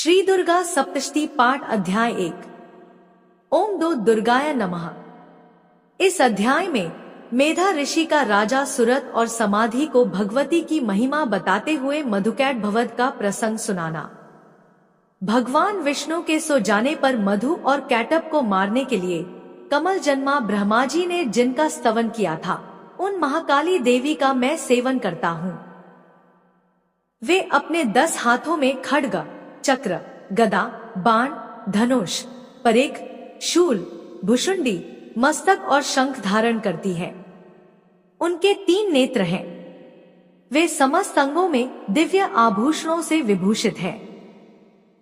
श्री दुर्गा सप्तशती पाठ अध्याय 1। ओम दो दुर्गाय नमः। इस अध्याय में मेधा ऋषि का राजा सुरत और समाधि को भगवती की महिमा बताते हुए मधुकैट भवद का प्रसंग सुनाना। भगवान विष्णु के सो जाने पर मधु और कैटब को मारने के लिए कमल जन्मा ब्रह्मा जी ने जिनका स्तवन किया था, उन महाकाली देवी का मैं सेवन करता हूँ। वे अपने 10 हाथों में खड्ग, चक्र, गदा, बाण, धनुष, परेख, शूल, भुशुंडी, मस्तक और शंख धारण करती है। उनके 3 नेत्र हैं। वे समस्त अंगों में दिव्य आभूषणों से विभूषित है।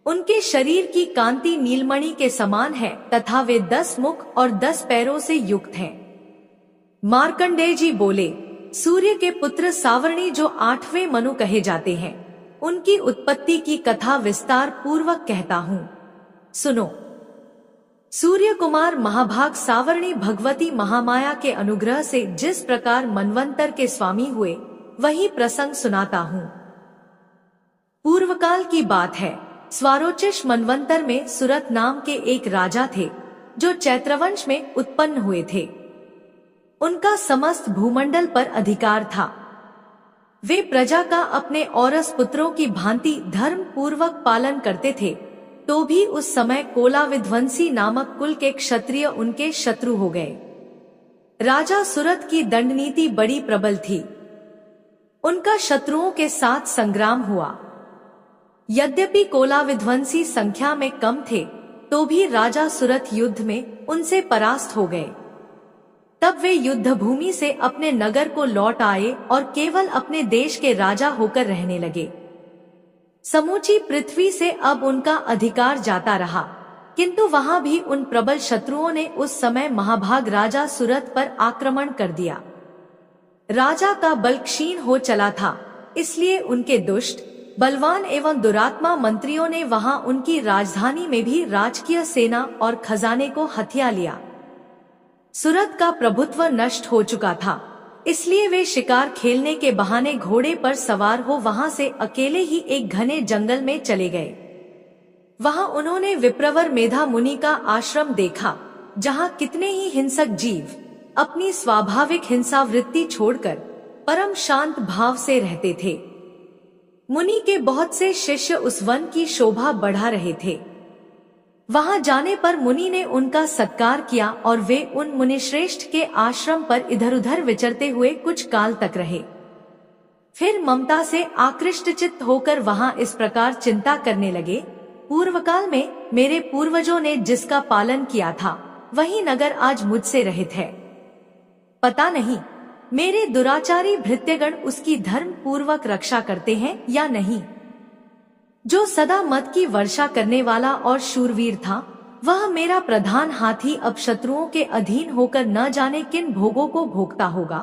उनके शरीर की कांति नीलमणि के समान है तथा वे 10 मुख और 10 पैरों से युक्त हैं। मार्कंडेय जी बोले, सूर्य के पुत्र सावर्णी जो 8वें मनु कहे जाते हैं, उनकी उत्पत्ति की कथा विस्तार पूर्वक कहता हूँ, सुनो। सूर्य कुमार महाभाग सावर्णी भगवती महामाया के अनुग्रह से जिस प्रकार मनवंतर के स्वामी हुए, वही प्रसंग सुनाता हूँ। पूर्वकाल की बात है। स्वारोचिष मनवंतर में सुरत नाम के एक राजा थे, जो चैत्रवंश में उत्पन्न हुए थे। उनका समस्त भूमंडल पर अधिकार था। वे प्रजा का अपने औरस पुत्रों की भांति धर्म पूर्वक पालन करते थे, तो भी उस समय कोला विध्वंसी नामक कुल के क्षत्रिय उनके शत्रु हो गए। राजा सुरत की दंडनीति बड़ी प्रबल थी। उनका शत्रुओं के साथ संग्राम हुआ। यद्यपि कोला विध्वंसी संख्या में कम थे, तो भी राजा सुरत युद्ध में उनसे परास्त हो गए। तब वे युद्ध भूमि से अपने नगर को लौट आए और केवल अपने देश के राजा होकर रहने लगे। समूची पृथ्वी से अब उनका अधिकार जाता रहा, किंतु वहां भी उन प्रबल शत्रुओं ने उस समय महाभाग राजा सुरत पर आक्रमण कर दिया। राजा का बल क्षीण हो चला था, इसलिए उनके दुष्ट, बलवान एवं दुरात्मा मंत्रियों ने वहां उनकी राजधानी में भी राजकीय सेना और खजाने को हथिया लिया। सुरत का प्रभुत्व नष्ट हो चुका था, इसलिए वे शिकार खेलने के बहाने घोड़े पर सवार हो वहां से अकेले ही एक घने जंगल में चले गए। वहां उन्होंने विप्रवर मेधा मुनि का आश्रम देखा, जहां कितने ही हिंसक जीव अपनी स्वाभाविक हिंसा वृत्ति छोड़कर परम शांत भाव से रहते थे। मुनि के बहुत से शिष्य उस वन की शोभा बढ़ा रहे थे। वहां जाने पर मुनि ने उनका सत्कार किया और वे उन मुनिश्रेष्ठ के आश्रम पर इधर उधर विचरते हुए कुछ काल तक रहे। फिर ममता से आकृष्ट चित्त होकर वहां इस प्रकार चिंता करने लगे, पूर्वकाल में मेरे पूर्वजों ने जिसका पालन किया था, वही नगर आज मुझसे रहित है। पता नहीं मेरे दुराचारी भृत्यगण उसकी धर्म पूर्वक रक्षा करते हैं या नहीं। जो सदा मद की वर्षा करने वाला और शूरवीर था, वह मेरा प्रधान हाथी अब शत्रुओं के अधीन होकर न जाने किन भोगों को भोगता होगा।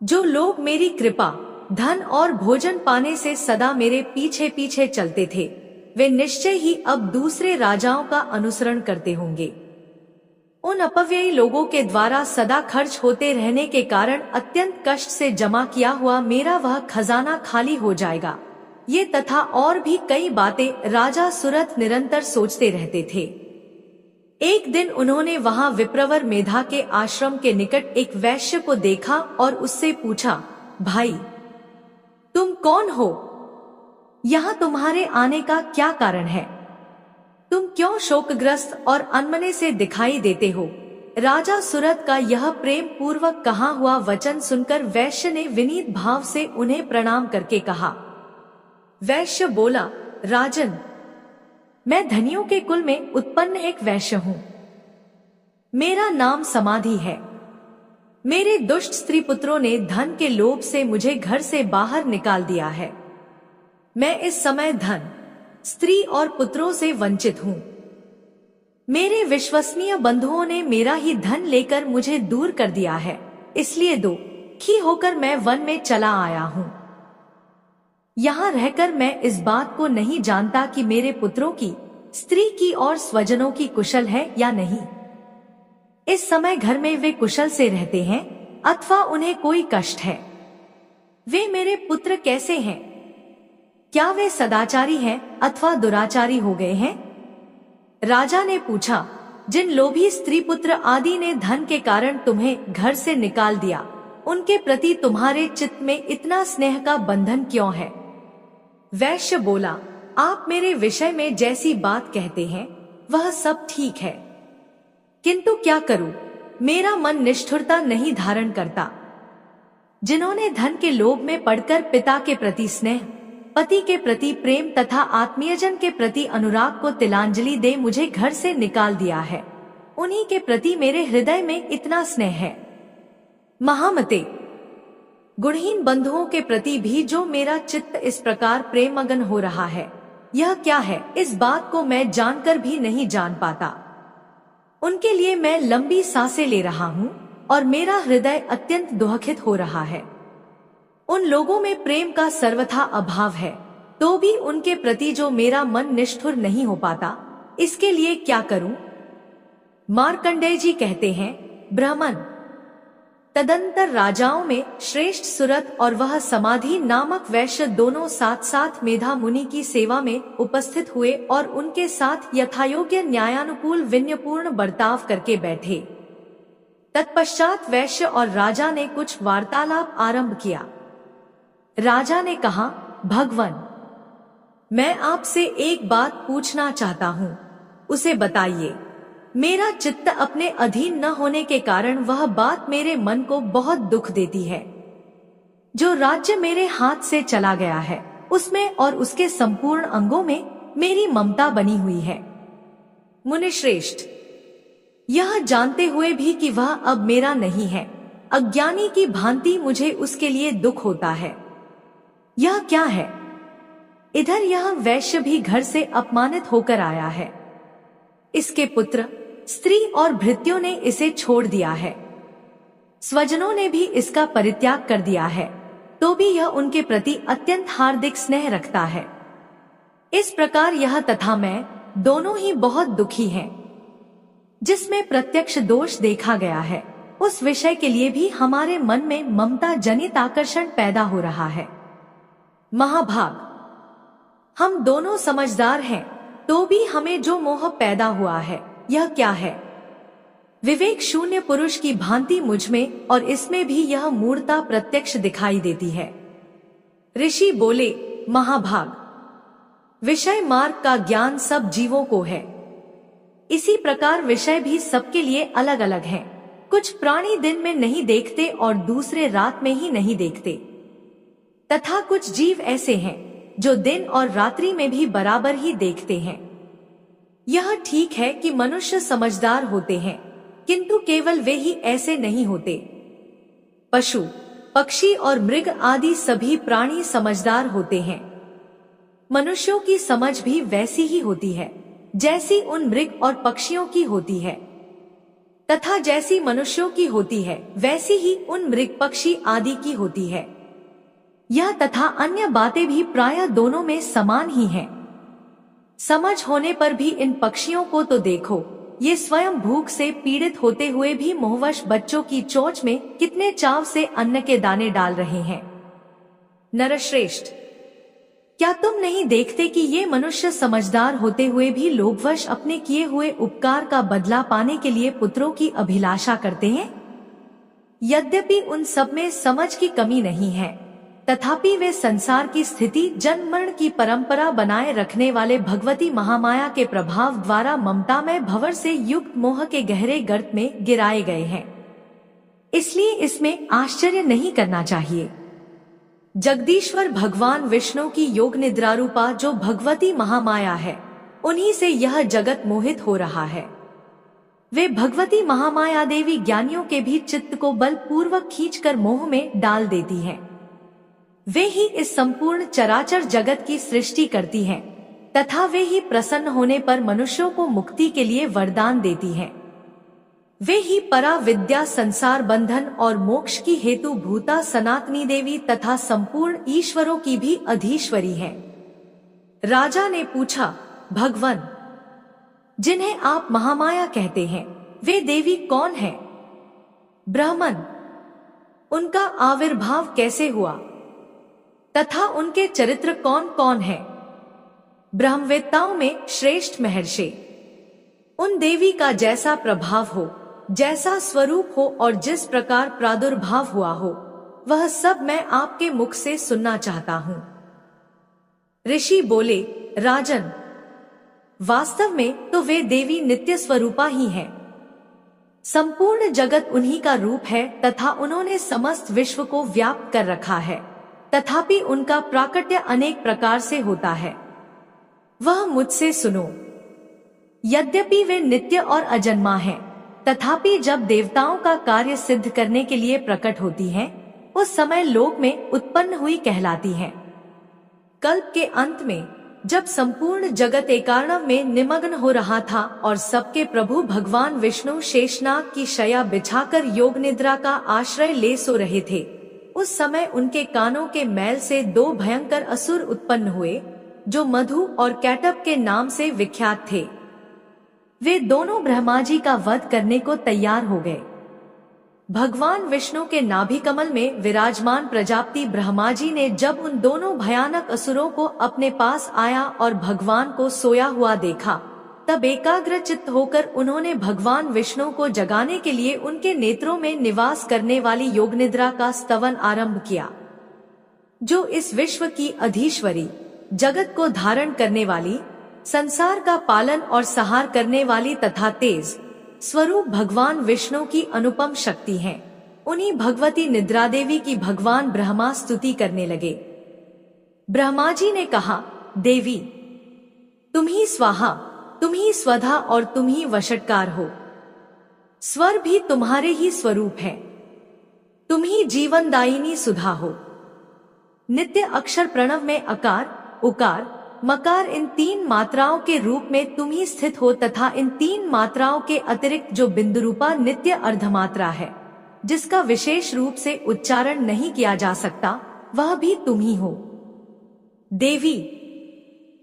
जो लोग मेरी कृपा, धन और भोजन पाने से सदा मेरे पीछे पीछे चलते थे, वे निश्चय ही अब दूसरे राजाओं का अनुसरण करते होंगे। उन अपव्ययी लोगों के द्वारा सदा खर्च होते रहने के कारण अत्यंत कष्ट से जमा किया हुआ मेरा वह खजाना खाली हो जाएगा। ये तथा और भी कई बातें राजा सुरत निरंतर सोचते रहते थे। एक दिन उन्होंने वहां विप्रवर मेधा के आश्रम के निकट एक वैश्य को देखा और उससे पूछा, भाई, तुम कौन हो? यहाँ तुम्हारे आने का क्या कारण है? तुम क्यों शोकग्रस्त और अनमने से दिखाई देते हो? राजा सुरत का यह प्रेम पूर्वक कहा हुआ वचन सुनकर वैश्य ने विनीत भाव से उन्हें प्रणाम करके कहा। वैश्य बोला, राजन, मैं धनियों के कुल में उत्पन्न एक वैश्य हूँ। मेरा नाम समाधि है। मेरे दुष्ट स्त्री पुत्रों ने धन के लोभ से मुझे घर से बाहर निकाल दिया है। मैं इस समय धन, स्त्री और पुत्रों से वंचित हूँ। मेरे विश्वसनीय बंधुओं ने मेरा ही धन लेकर मुझे दूर कर दिया है, इसलिए दुखी होकर मैं वन में चला आया हूँ। यहाँ रहकर मैं इस बात को नहीं जानता कि मेरे पुत्रों की, स्त्री की और स्वजनों की कुशल है या नहीं। इस समय घर में वे कुशल से रहते हैं अथवा उन्हें कोई कष्ट है। वे मेरे पुत्र कैसे हैं? क्या वे सदाचारी हैं अथवा दुराचारी हो गए हैं? राजा ने पूछा, जिन लोभी स्त्री पुत्र आदि ने धन के कारण तुम्हें घर से निकाल दिया, उनके प्रति तुम्हारे चित्त में इतना स्नेह का बंधन क्यों है? वैश्य बोला, आप मेरे विषय में जैसी बात कहते हैं वह सब ठीक है, किंतु क्या करूं, मेरा मन निष्ठुरता नहीं धारण करता। जिन्होंने धन के लोभ में पड़कर पिता के प्रति स्नेह, पति के प्रति प्रेम तथा आत्मीयजन के प्रति अनुराग को तिलांजलि दे मुझे घर से निकाल दिया है, उन्हीं के प्रति मेरे हृदय में इतना स्नेह है। महामते, गुणहीन बंधुओं के प्रति भी जो मेरा चित्त इस प्रकार प्रेममगन हो रहा है, यह क्या है, इस बात को मैं जानकर भी नहीं जान पाता। उनके लिए मैं लंबी सांसें ले रहा हूँ और मेरा हृदय अत्यंत दुखित हो रहा है। उन लोगों में प्रेम का सर्वथा अभाव है, तो भी उनके प्रति जो मेरा मन निष्ठुर नहीं हो पाता, इसके लिए क्या करूं? मार्कंडेय जी कहते हैं, ब्राह्मण, तदंतर राजाओं में श्रेष्ठ सुरत और वह समाधि नामक वैश्य दोनों साथ साथ मेधा मुनि की सेवा में उपस्थित हुए और उनके साथ यथायोग्य न्यायानुकूल विनयपूर्ण बर्ताव करके बैठे। तत्पश्चात वैश्य और राजा ने कुछ वार्तालाप आरंभ किया। राजा ने कहा, भगवन, मैं आपसे एक बात पूछना चाहता हूँ, उसे बताइए। मेरा चित्त अपने अधीन न होने के कारण वह बात मेरे मन को बहुत दुख देती है। जो राज्य मेरे हाथ से चला गया है, उसमें और उसके संपूर्ण अंगों में मेरी ममता बनी हुई है। मुनिश्रेष्ठ, यह जानते हुए भी कि वह अब मेरा नहीं है, अज्ञानी की भांति मुझे उसके लिए दुख होता है। यह क्या है? इधर यह वैश्य भी घर से अपमानित होकर आया है। इसके पुत्र, स्त्री और भृत्यों ने इसे छोड़ दिया है। स्वजनों ने भी इसका परित्याग कर दिया है, तो भी यह उनके प्रति अत्यंत हार्दिक स्नेह रखता है। इस प्रकार यह तथा मैं दोनों ही बहुत दुखी हैं। जिसमें प्रत्यक्ष दोष देखा गया है, उस विषय के लिए भी हमारे मन में ममता जनित आकर्षण पैदा हो रहा है। महाभाग, हम दोनों समझदार हैं, तो भी हमें जो मोह पैदा हुआ है, यह क्या है? विवेक शून्य पुरुष की भांति मुझ में और इसमें भी यह मूढ़ता प्रत्यक्ष दिखाई देती है। ऋषि बोले, महाभाग, विषय मार्ग का ज्ञान सब जीवों को है। इसी प्रकार विषय भी सबके लिए अलग अलग हैं। कुछ प्राणी दिन में नहीं देखते और दूसरे रात में ही नहीं देखते, तथा कुछ जीव ऐसे हैं जो दिन और रात्रि में भी बराबर ही देखते हैं। यह ठीक है कि मनुष्य समझदार होते हैं, किंतु केवल वे ही ऐसे नहीं होते। पशु, पक्षी और मृग आदि सभी प्राणी समझदार होते हैं। मनुष्यों की समझ भी वैसी ही होती है जैसी उन मृग और पक्षियों की होती है, तथा जैसी मनुष्यों की होती है वैसी ही उन मृग पक्षी आदि की होती है। यह तथा अन्य बातें भी प्रायः दोनों में समान ही हैं। समझ होने पर भी इन पक्षियों को तो देखो, ये स्वयं भूख से पीड़ित होते हुए भी मोहवश बच्चों की चोंच में कितने चाव से अन्न के दाने डाल रहे हैं। नरश्रेष्ठ, क्या तुम नहीं देखते कि ये मनुष्य समझदार होते हुए भी लोभवश अपने किए हुए उपकार का बदला पाने के लिए पुत्रों की अभिलाषा करते हैं? यद्यपि उन सब में समझ की कमी नहीं है, तथापि वे संसार की स्थिति जन्म मरण की परंपरा बनाए रखने वाले भगवती महामाया के प्रभाव द्वारा ममता में भंवर से युक्त मोह के गहरे गर्त में गिराए गए हैं। इसलिए इसमें आश्चर्य नहीं करना चाहिए। जगदीश्वर भगवान विष्णु की योग निद्रा रूपा जो भगवती महामाया है, उन्हीं से यह जगत मोहित हो रहा है। वे भगवती महामाया देवी ज्ञानियों के भी चित्त को बलपूर्वक खींचकर मोह में डाल देती हैं। वे ही इस संपूर्ण चराचर जगत की सृष्टि करती हैं, तथा वे ही प्रसन्न होने पर मनुष्यों को मुक्ति के लिए वरदान देती हैं। वे ही परा विद्या, संसार बंधन और मोक्ष की हेतु भूता सनातनी देवी तथा संपूर्ण ईश्वरों की भी अधीश्वरी हैं। राजा ने पूछा, भगवन, जिन्हें आप महामाया कहते हैं, वे देवी कौन हैं? ब्राह्मण, उनका आविर्भाव कैसे हुआ? तथा उनके चरित्र कौन कौन है। ब्रह्मवेत्ताओं में श्रेष्ठ महर्षि। उन देवी का जैसा प्रभाव हो, जैसा स्वरूप हो और जिस प्रकार प्रादुर्भाव हुआ हो, वह सब मैं आपके मुख से सुनना चाहता हूँ। ऋषि बोले, राजन, वास्तव में तो वे देवी नित्य स्वरूपा ही हैं। संपूर्ण जगत उन्हीं का रूप है तथा उन्होंने समस्त विश्व को व्याप्त कर रखा है, तथापि उनका प्राकट्य अनेक प्रकार से होता है। वह मुझसे सुनो। यद्यपि वे नित्य और अजन्मा हैं, तथापि जब देवताओं का कार्य सिद्ध करने के लिए प्रकट होती हैं, उस समय लोक में उत्पन्न हुई कहलाती हैं। कल्प के अंत में जब संपूर्ण जगत एकार्णव में निमग्न हो रहा था और सबके प्रभु भगवान विष्णु शेषनाग की शया बिछाकर योग निद्रा का आश्रय ले सो रहे थे, उस समय उनके कानों के मैल से दो भयंकर असुर उत्पन्न हुए, जो मधु और कैटभ के नाम से विख्यात थे। वे दोनों ब्रह्मा जी का वध करने को तैयार हो गए। भगवान विष्णु के नाभि कमल में विराजमान प्रजापति ब्रह्मा जी ने जब उन दोनों भयानक असुरों को अपने पास आया और भगवान को सोया हुआ देखा, तब एकाग्र चित्त होकर उन्होंने भगवान विष्णु को जगाने के लिए उनके नेत्रों में निवास करने वाली योग निद्रा का स्तवन आरंभ किया, जो इस विश्व की अधीश्वरी, जगत को धारण करने वाली, संसार का पालन और सहार करने वाली तथा तेज स्वरूप भगवान विष्णु की अनुपम शक्ति है। उन्हीं भगवती निद्रा देवी की भगवान ब्रह्मा स्तुति करने लगे। ब्रह्मा जी ने कहा, देवी, तुम ही स्वाहा, तुम ही स्वधा और तुम ही वषट्कार हो। स्वर भी तुम्हारे ही स्वरूप है। तुम ही जीवनदायिनी सुधा हो। नित्य अक्षर प्रणव में अकार, उकार, मकार इन तीन मात्राओं के रूप में तुम ही स्थित हो तथा इन तीन मात्राओं के अतिरिक्त जो बिंदु रूपा नित्य अर्धमात्रा है, जिसका विशेष रूप से उच्चारण नहीं किया जा सकता, वह भी तुम ही हो। देवी,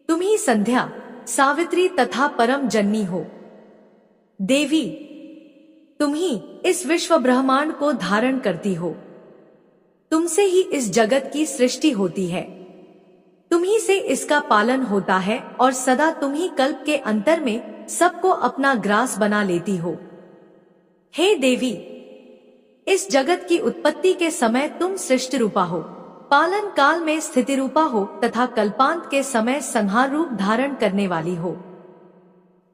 तुम ही संध्या, सावित्री तथा परम जननी हो। देवी, तुम ही इस विश्व ब्रह्मांड को धारण करती हो। तुमसे ही इस जगत की सृष्टि होती है। तुम ही से इसका पालन होता है और सदा तुम ही कल्प के अंतर में सबको अपना ग्रास बना लेती हो। हे देवी, इस जगत की उत्पत्ति के समय तुम सृष्टि रूपा हो, पालन काल में स्थिति रूपा हो तथा कल्पांत के समय संहार रूप धारण करने वाली हो।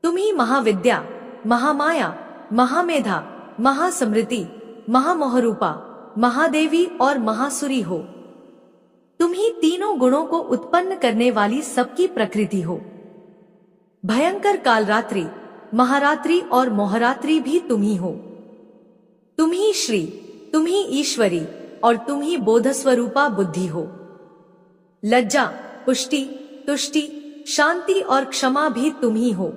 तुम ही महाविद्या, महामाया, महामेधा, महासमृति, महामोहरूपा, महादेवी और महासुरी हो। तुम ही तीनों गुणों को उत्पन्न करने वाली सबकी प्रकृति हो। भयंकर कालरात्रि, महारात्रि और मोहरात्रि भी तुम ही हो। तुम ही श्री, तुम ही ईश्वरी और तुम ही बोध स्वरूपा बुद्धि हो। लज्जा, पुष्टि, तुष्टि, शांति और क्षमा भी तुम ही हो।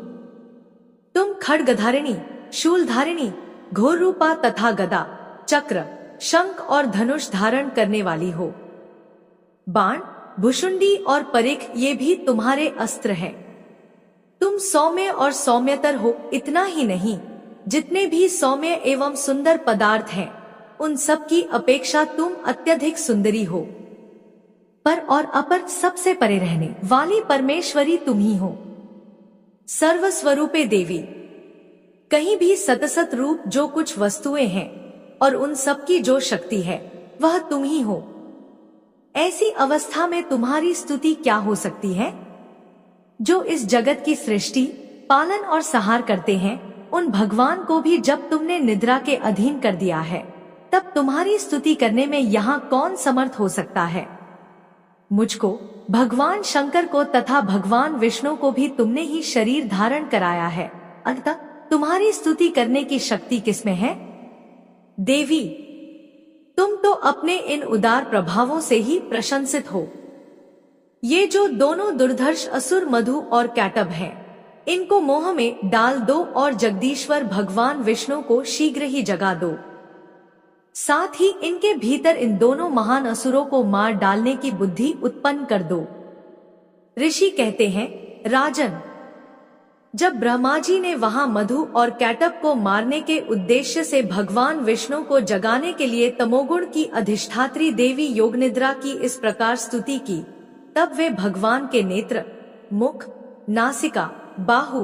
तुम खड्गधारिणी, शूलधारिणी, घोर रूपा तथा गदा, चक्र, शंख और धनुष धारण करने वाली हो। बाण, भुषुंडी और परिख ये भी तुम्हारे अस्त्र हैं। तुम सौम्य और सौम्यतर हो। इतना ही नहीं, जितने भी सौम्य एवं सुंदर पदार्थ हैं, उन सब की अपेक्षा तुम अत्यधिक सुंदरी हो। पर और अपर सबसे परे रहने वाली परमेश्वरी तुम ही हो। सर्वस्वरूपे देवी, कहीं भी सतसत रूप जो कुछ वस्तुएं हैं और उन सब की जो शक्ति है, वह तुम ही हो। ऐसी अवस्था में तुम्हारी स्तुति क्या हो सकती है? जो इस जगत की सृष्टि, पालन और सहार करते हैं, उन भगवान को भी जब तुमने निद्रा के अधीन कर दिया है, तब तुम्हारी स्तुति करने में यहाँ कौन समर्थ हो सकता है? मुझको, भगवान शंकर को तथा भगवान विष्णु को भी तुमने ही शरीर धारण कराया है, अतः तुम्हारी स्तुति करने की शक्ति किसमें है? देवी, तुम तो अपने इन उदार प्रभावों से ही प्रशंसित हो। ये जो दोनों दुर्धर्ष असुर मधु और कैटभ हैं, इनको मोह में डाल दो और जगदीश्वर भगवान विष्णु को शीघ्र ही जगा दो। साथ ही इनके भीतर इन दोनों महान असुरों को मार डालने की बुद्धि उत्पन्न कर दो। ऋषि कहते हैं, राजन, जब ब्रह्मा जी ने वहां मधु और कैटब को मारने के उद्देश्य से भगवान विष्णु को जगाने के लिए तमोगुण की अधिष्ठात्री देवी योगनिद्रा की इस प्रकार स्तुति की, तब वे भगवान के नेत्र, मुख, नासिका, बाहु,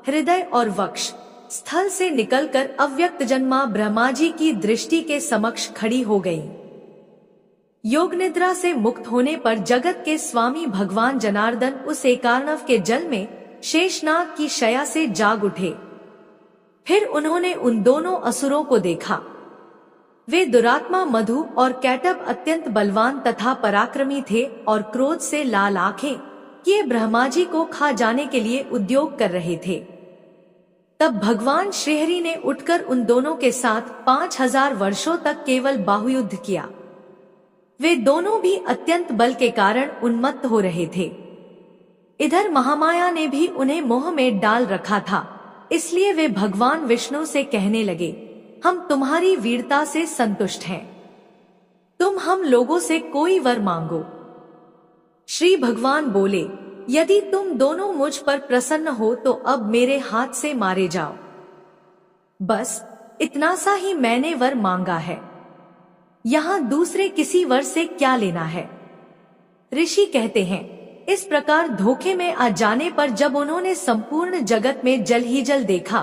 हृदय और वक्ष स्थल से निकलकर अव्यक्त जन्मा ब्रह्मा जी की दृष्टि के समक्ष खड़ी हो गई। योग निद्रा से मुक्त होने पर जगत के स्वामी भगवान जनार्दन उस एकार्णव के जल में शेषनाग की शया से जाग उठे। फिर उन्होंने उन दोनों असुरों को देखा। वे दुरात्मा मधु और कैटब अत्यंत बलवान तथा पराक्रमी थे और क्रोध से लाल आंखें किए ब्रह्मा जी को खा जाने के लिए उद्योग कर रहे थे। तब भगवान श्रीहरि ने उठकर उन दोनों के साथ 5000 वर्षों तक केवल बाहुयुद्ध किया। वे दोनों भी अत्यंत बल के कारण उन्मत्त हो रहे थे। इधर महामाया ने भी उन्हें मोह में डाल रखा था, इसलिए वे भगवान विष्णु से कहने लगे, हम तुम्हारी वीरता से संतुष्ट हैं, तुम हम लोगों से कोई वर मांगो। श्री भगवान बोले, यदि तुम दोनों मुझ पर प्रसन्न हो तो अब मेरे हाथ से मारे जाओ। बस इतना सा ही मैंने वर मांगा है, यहाँ दूसरे किसी वर से क्या लेना है। ऋषि कहते हैं, इस प्रकार धोखे में आ जाने पर जब उन्होंने संपूर्ण जगत में जल ही जल देखा,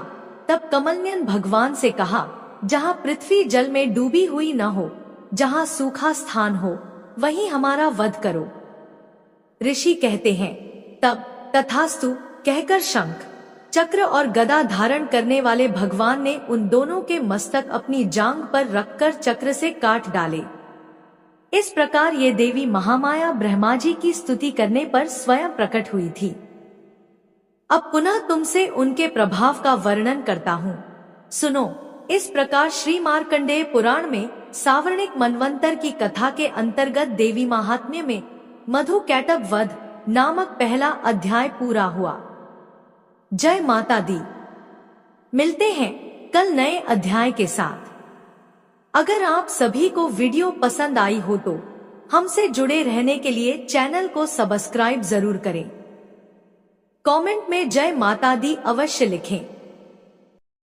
तब कमलनयन भगवान से कहा, जहाँ पृथ्वी जल में डूबी हुई न हो, जहाँ सूखा स्थान हो, वहीं हमारा वध करो। ऋषि कहते हैं, तब तथास्तु कहकर शंख, चक्र और गदा धारण करने वाले भगवान ने उन दोनों के मस्तक अपनी जांघ पर रखकर चक्र से काट डाले। इस प्रकार ये देवी महामाया ब्रह्मा जी की स्तुति करने पर स्वयं प्रकट हुई थी। अब पुनः तुमसे उनके प्रभाव का वर्णन करता हूँ, सुनो। इस प्रकार श्री मार्कंडेय पुराण में सावर्णिक मनवंतर की कथा के अंतर्गत देवी महात्म्य में मधु कैटब वध नामक पहला अध्याय पूरा हुआ। जय माता दी। मिलते हैं कल नए अध्याय के साथ। अगर आप सभी को वीडियो पसंद आई हो तो हमसे जुड़े रहने के लिए चैनल को सब्सक्राइब जरूर करें। कमेंट में जय माता दी अवश्य लिखें।